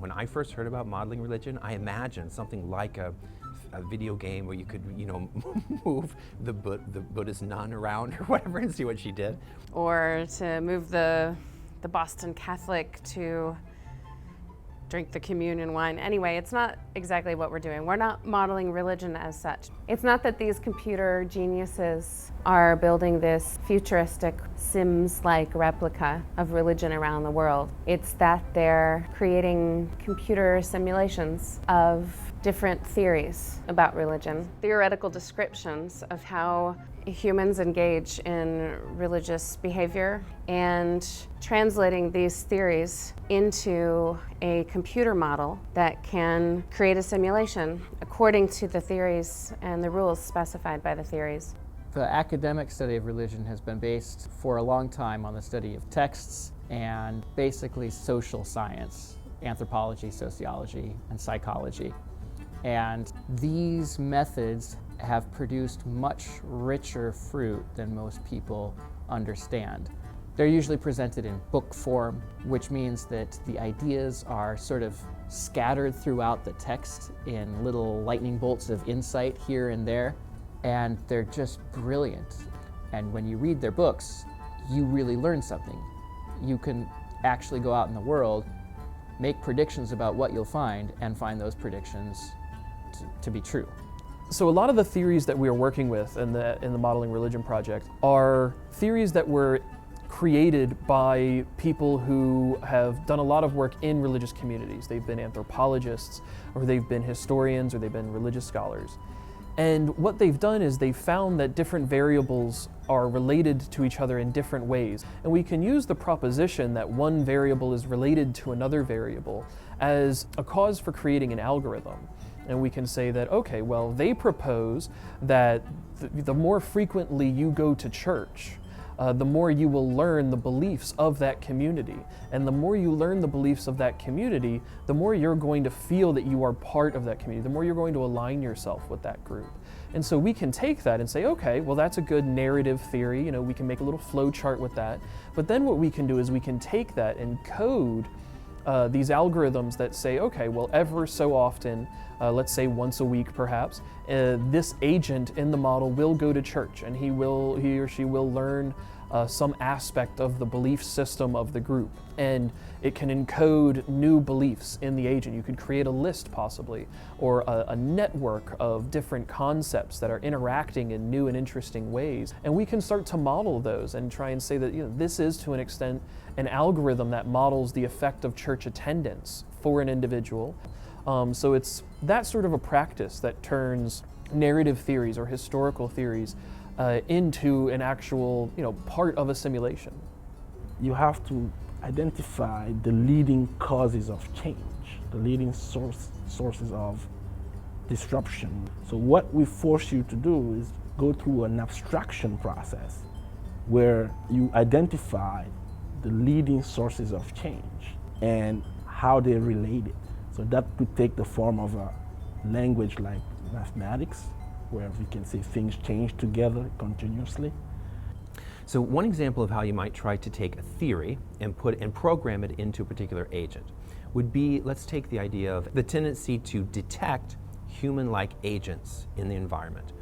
When I first heard about modeling religion, I imagined something like a video game where you could, move the Buddhist nun around or whatever and see what she did. Or to move the Boston Catholic to drink the communion wine. Anyway, it's not exactly what we're doing. We're not modeling religion as such. It's not that these computer geniuses are building this futuristic Sims-like replica of religion around the world. It's that they're creating computer simulations of different theories about religion, theoretical descriptions of how humans engage in religious behavior, and translating these theories into a computer model that can create a simulation according to the theories and the rules specified by the theories. The academic study of religion has been based for a long time on the study of texts and basically social science, anthropology, sociology, and psychology. And these methods have produced much richer fruit than most people understand. They're usually presented in book form, which means that the ideas are sort of scattered throughout the text in little lightning bolts of insight here and there, and they're just brilliant. And when you read their books, you really learn something. You can actually go out in the world, make predictions about what you'll find, and find those predictions to be true. So a lot of the theories that we are working with in the Modeling Religion Project are theories that were created by people who have done a lot of work in religious communities. They've been anthropologists, or they've been historians, or they've been religious scholars. And what they've done is they've found that different variables are related to each other in different ways. And we can use the proposition that one variable is related to another variable as a cause for creating an algorithm. And we can say that, okay, well, they propose that the more frequently you go to church, the more you will learn the beliefs of that community. And the more you learn the beliefs of that community, the more you're going to feel that you are part of that community, the more you're going to align yourself with that group. And so we can take that and say, okay, well, that's a good narrative theory. We can make a little flow chart with that. But then what we can do is we can take that and code these algorithms that say, okay, well, ever so often, let's say once a week perhaps, this agent in the model will go to church, and he or she will learn some aspect of the belief system of the group, and it can encode new beliefs in the agent. You could create a list possibly, or a network of different concepts that are interacting in new and interesting ways, and we can start to model those and try and say that this is to an extent an algorithm that models the effect of church attendance for an individual. So it's that sort of a practice that turns narrative theories or historical theories into an actual, part of a simulation. You have to identify the leading causes of change, the leading sources of disruption. So what we force you to do is go through an abstraction process where you identify the leading sources of change and how they're related. So that could take the form of a language like mathematics, where we can say things change together continuously. So one example of how you might try to take a theory and program it into a particular agent would be, let's take the idea of the tendency to detect human-like agents in the environment.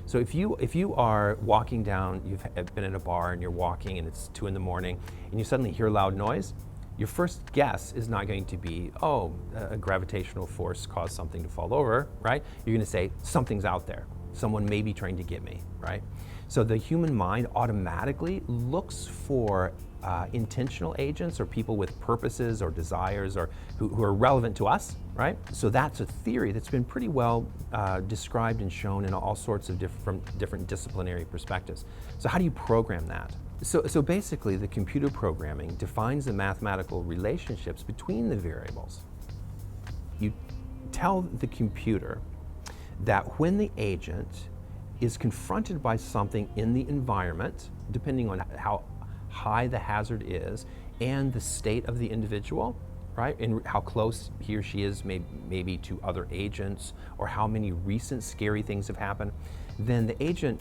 So if you are walking down, you've been at a bar and you're walking and it's 2 a.m. and you suddenly hear loud noise, your first guess is not going to be, a gravitational force caused something to fall over, right? You're going to say, something's out there. Someone may be trying to get me, right? So the human mind automatically looks for intentional agents or people with purposes or desires or who are relevant to us, right? So that's a theory that's been pretty well described and shown in all sorts of different disciplinary perspectives. So how do you program that? So basically, the computer programming defines the mathematical relationships between the variables. You tell the computer that when the agent is confronted by something in the environment, depending on how high the hazard is and the state of the individual, right, and how close he or she is maybe to other agents, or how many recent scary things have happened, then the agent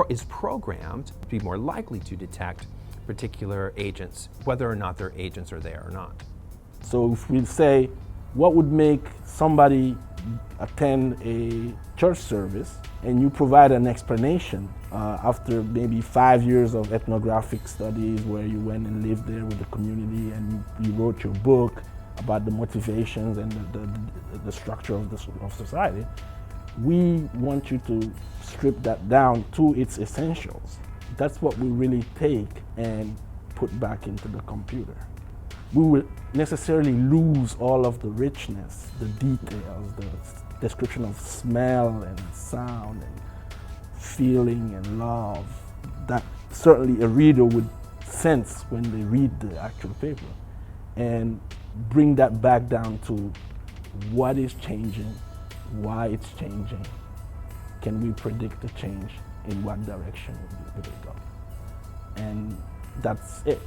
is programmed to be more likely to detect particular agents, whether or not their agents are there or not. So if we say What would make somebody attend a church service and you provide an explanation after maybe 5 years of ethnographic studies where you went and lived there with the community and you wrote your book about the motivations and the structure of society. We want you to strip that down to its essentials. That's what we really take and put back into the computer. We will necessarily lose all of the richness, the details, the description of smell and sound and feeling and love that certainly a reader would sense when they read the actual paper, and bring that back down to what is changing, why it's changing, can we predict the change, in what direction it will go. And that's it.